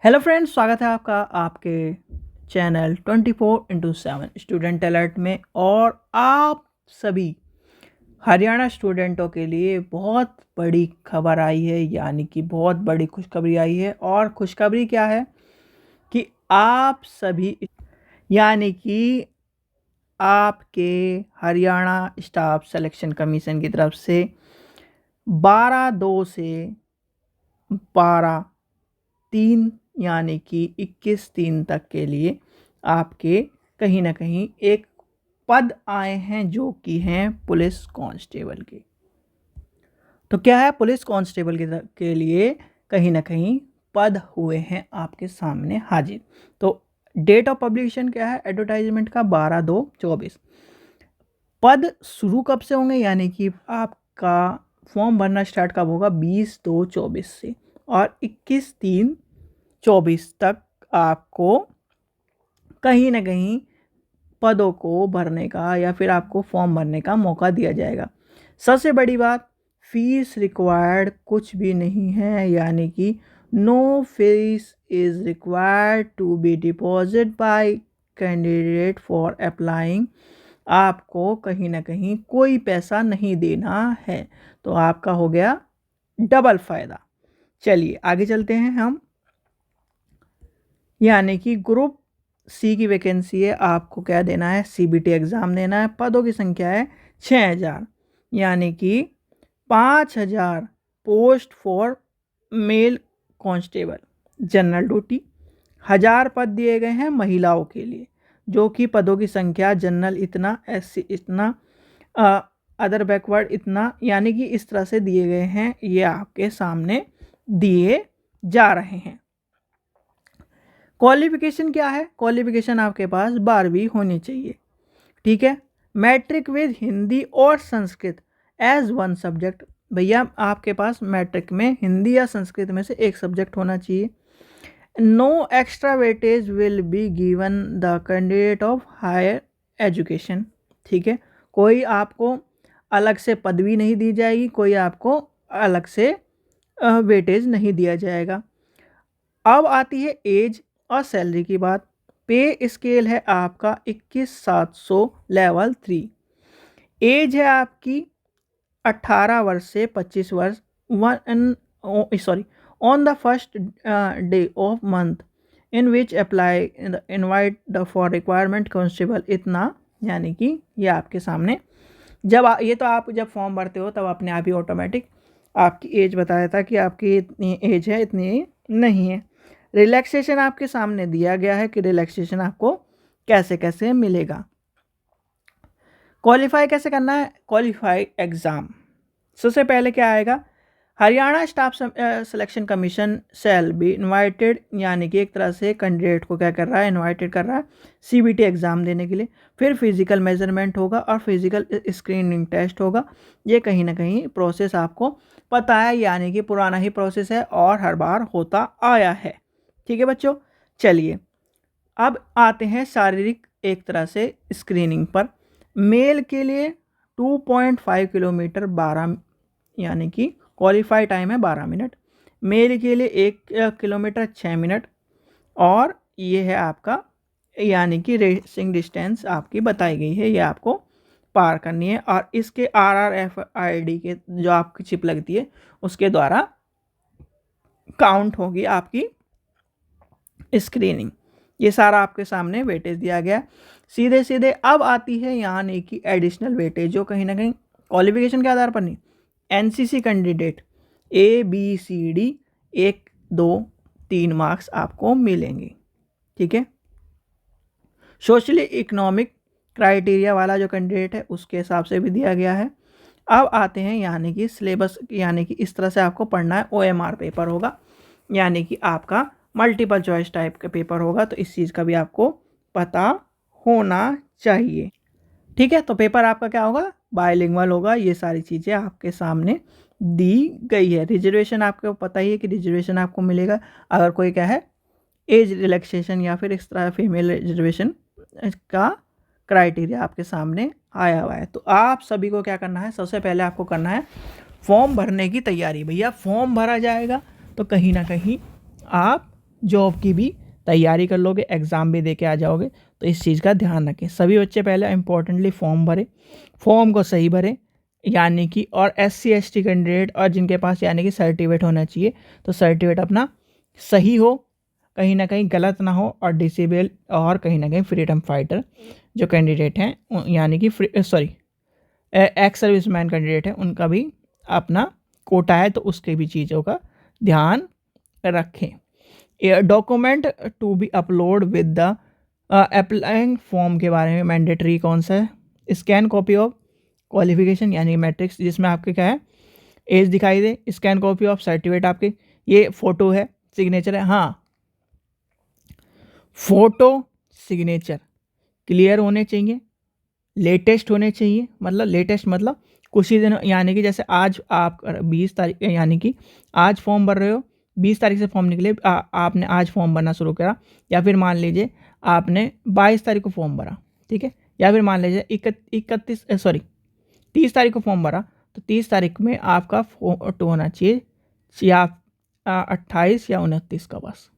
Hello friends, स्वागत है आपका आपके चैनल 24/7 स्टूडेंट अलर्ट में। और आप सभी हरियाणा स्टूडेंटों के लिए बहुत बड़ी खबर आई है, यानी कि बहुत बड़ी खुशखबरी आई है। और खुशखबरी क्या है कि आप सभी यानी कि आपके हरियाणा स्टाफ सिलेक्शन कमीशन की तरफ से 12/2 से 12/3 यानी कि 21/3 तक के लिए आपके कहीं ना कहीं एक पद आए हैं, जो कि हैं पुलिस कांस्टेबल के। तो क्या है, पुलिस कांस्टेबल के लिए कहीं ना कहीं पद हुए हैं आपके सामने हाजिर। तो डेट ऑफ पब्लिकेशन क्या है एडवर्टाइजमेंट का? 12/2/24। पद शुरू कब से होंगे, यानी कि आपका फॉर्म भरना स्टार्ट कब होगा? 20/2/24 से, और 21/3/24 तक आपको कहीं ना कहीं पदों को भरने का या फिर आपको फॉर्म भरने का मौका दिया जाएगा। सबसे बड़ी बात, फीस रिक्वायर्ड कुछ भी नहीं है, यानी कि no fees is required to be deposit by candidate for applying. आपको कहीं ना कहीं कोई पैसा नहीं देना है, तो आपका हो गया डबल फायदा। चलिए आगे चलते हैं हम। यानी कि ग्रुप सी की वैकेंसी है, आपको क्या देना है? सीबीटी एग्ज़ाम देना है। पदों की संख्या है 6000, यानी कि 5000 post for male constable general duty. 1000 पद दिए गए हैं महिलाओं के लिए, जो कि पदों की संख्या जनरल इतना, एससी इतना, अदर बैकवर्ड इतना, यानी कि इस तरह से दिए गए हैं। ये आपके सामने दिए जा रहे हैं। क्वालिफिकेशन क्या है? क्वालिफिकेशन आपके पास 12वीं होनी चाहिए, ठीक है। मैट्रिक विद हिंदी और संस्कृत एज वन सब्जेक्ट। भैया आपके पास मैट्रिक में हिंदी या संस्कृत में से एक सब्जेक्ट होना चाहिए। No extra weightage will be given the candidate of higher education, ठीक है। कोई आपको अलग से पदवी नहीं दी जाएगी, कोई आपको अलग से वेटेज नहीं दिया जाएगा। अब आती है एज और सैलरी की बात। पे स्केल है आपका 21,700 लेवल 3। एज है आपकी 18 वर्ष से 25 वर्ष। On the first day of month in which apply invite the for requirement constable इतना, यानी कि ये आपके सामने ये तो आप जब फॉर्म भरते हो तब अपने आप ही ऑटोमेटिक आपकी एज बताया था कि आपकी इतनी एज है, इतनी नहीं है। रिलैक्सेशन आपके सामने दिया गया है कि रिलैक्सेशन आपको कैसे कैसे मिलेगा। क्वालिफाई कैसे करना है? क्वालिफाई एग्ज़ाम सबसे पहले क्या आएगा? Haryana staff selection commission shall be invited, यानी कि एक तरह से कैंडिडेट को क्या कर रहा है? इनवाइटेड कर रहा है सीबीटी एग्ज़ाम देने के लिए। फिर फिजिकल मेजरमेंट होगा और फिजिकल स्क्रीनिंग टेस्ट होगा। ये कहीं ना कहीं प्रोसेस आपको पता है, यानी कि पुराना ही प्रोसेस है और हर बार होता आया है, ठीक है बच्चों। चलिए अब आते हैं शारीरिक एक तरह से स्क्रीनिंग पर। मेल के लिए 2.5 किलोमीटर 12, यानी कि क्वालिफाई टाइम है 12 मिनट। मेल के लिए 1 किलोमीटर 6 मिनट। और ये है आपका, यानी कि रेसिंग डिस्टेंस आपकी बताई गई है, ये आपको पार करनी है। और इसके RRFID के जो आपकी चिप लगती है उसके द्वारा काउंट होगी आपकी स्क्रीनिंग। ये सारा आपके सामने वेटेज दिया गया। सीधे सीधे अब आती है यानी कि एडिशनल वेटेज, जो कहीं ना कहीं क्वालिफिकेशन के आधार पर नहीं। एनसीसी कैंडिडेट ABCD 1 2 3 मार्क्स आपको मिलेंगे, ठीक है। सोशली इकोनॉमिक क्राइटेरिया वाला जो कैंडिडेट है उसके हिसाब से भी दिया गया है। अब आते हैं यानी कि सिलेबस, यानी कि इस तरह से आपको पढ़ना है। OMR पेपर होगा, यानी कि आपका मल्टीपल चॉइस टाइप का पेपर होगा, तो इस चीज़ का भी आपको पता होना चाहिए, ठीक है। तो पेपर आपका क्या होगा? बायलिंगुअल होगा। ये सारी चीज़ें आपके सामने दी गई है। रिजर्वेशन आपको पता ही है कि रिजर्वेशन आपको मिलेगा अगर कोई क्या है एज रिलैक्सेशन या फिर इस तरह फीमेल रिजर्वेशन का क्राइटेरिया आपके सामने आया हुआ है। तो आप सभी को क्या करना है? सबसे पहले आपको करना है फॉर्म भरने की तैयारी। भैया फॉर्म भरा जाएगा तो कहीं ना कहीं आप जॉब की भी तैयारी कर लोगे, एग्ज़ाम भी दे के आ जाओगे। तो इस चीज़ का ध्यान रखें। सभी बच्चे पहले इम्पोर्टेंटली फॉर्म भरें, फॉर्म को सही भरें, यानी कि और SC ST कैंडिडेट और जिनके पास यानी कि सर्टिफिकेट होना चाहिए, तो सर्टिफिकेट अपना सही हो, कहीं ना कहीं गलत ना हो, और डिसेबल और कहीं ना कहीं फ्रीडम फाइटर जो कैंडिडेट हैं यानी कि एक्स सर्विसमैन कैंडिडेट हैं, उनका भी अपना कोटा है, तो उसके भी चीज़ों का ध्यान रखें। Document to be upload with the applying form के बारे में मैंडेटरी कौन सा है? स्कैन कॉपी ऑफ क्वालिफिकेशन यानी मैट्रिक्स जिसमें आपके क्या है, एज दिखाई दे, स्कैन कॉपी ऑफ सर्टिफिकेट आपके, ये फ़ोटो है, सिग्नेचर है, हाँ फ़ोटो सिग्नेचर क्लियर होने चाहिए, लेटेस्ट होने चाहिए। मतलब लेटेस्ट मतलब कुछ ही दिन, यानी कि जैसे आज आप 20 तारीख यानी कि आज फॉर्म भर रहे हो, 20 तारीख से फॉर्म निकले, आपने आज फॉर्म भरना शुरू करा, या फिर मान लीजिए आपने 22 तारीख को फॉर्म भरा, ठीक है, या फिर मान लीजिए 30 तारीख को फॉर्म भरा, तो 30 तारीख में आपका फोटो होना चाहिए या 28 या 29 का, बस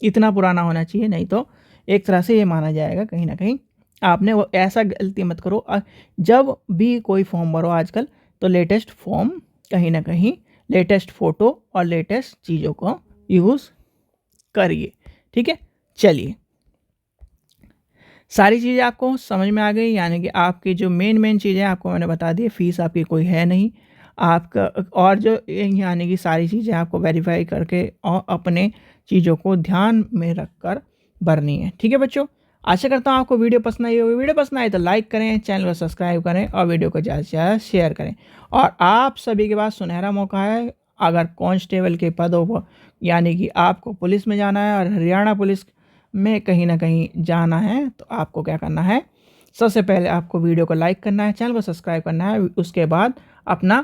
इतना पुराना होना चाहिए। नहीं तो एक तरह से ये माना जाएगा कहीं ना कहीं आपने वो ऐसा गलती मत करो। जब भी कोई फॉर्म भरो आजकल, तो लेटेस्ट फॉर्म, कहीं ना कहीं लेटेस्ट फ़ोटो और लेटेस्ट चीज़ों को यूज़ करिए, ठीक है। चलिए, सारी चीज़ें आपको समझ में आ गई, यानी कि आपकी जो मेन चीज़ें आपको मैंने बता दी। फ़ीस आपकी कोई है नहीं आपका, और जो यानी कि सारी चीज़ें आपको वेरीफाई करके और अपने चीज़ों को ध्यान में रख कर भरनी है, ठीक है बच्चों। आशा करता हूँ आपको वीडियो पसंद आई होगी। वीडियो पसंद आए तो लाइक करें, चैनल को सब्सक्राइब करें और वीडियो को ज़्यादा से ज़्यादा शेयर करें। और आप सभी के पास सुनहरा मौका है, अगर कांस्टेबल के पदों पर यानी कि आपको पुलिस में जाना है और हरियाणा पुलिस में कहीं ना कहीं जाना है, तो आपको क्या करना है, सबसे पहले आपको वीडियो को लाइक करना है, चैनल को सब्सक्राइब करना है, उसके बाद अपना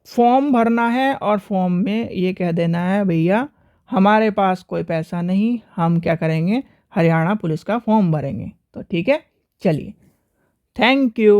फॉर्म भरना है और फॉर्म में ये कह देना है, भैया हमारे पास कोई पैसा नहीं, हम क्या करेंगे, हरियाणा पुलिस का फॉर्म भरेंगे। तो ठीक है, चलिए, थैंक यू।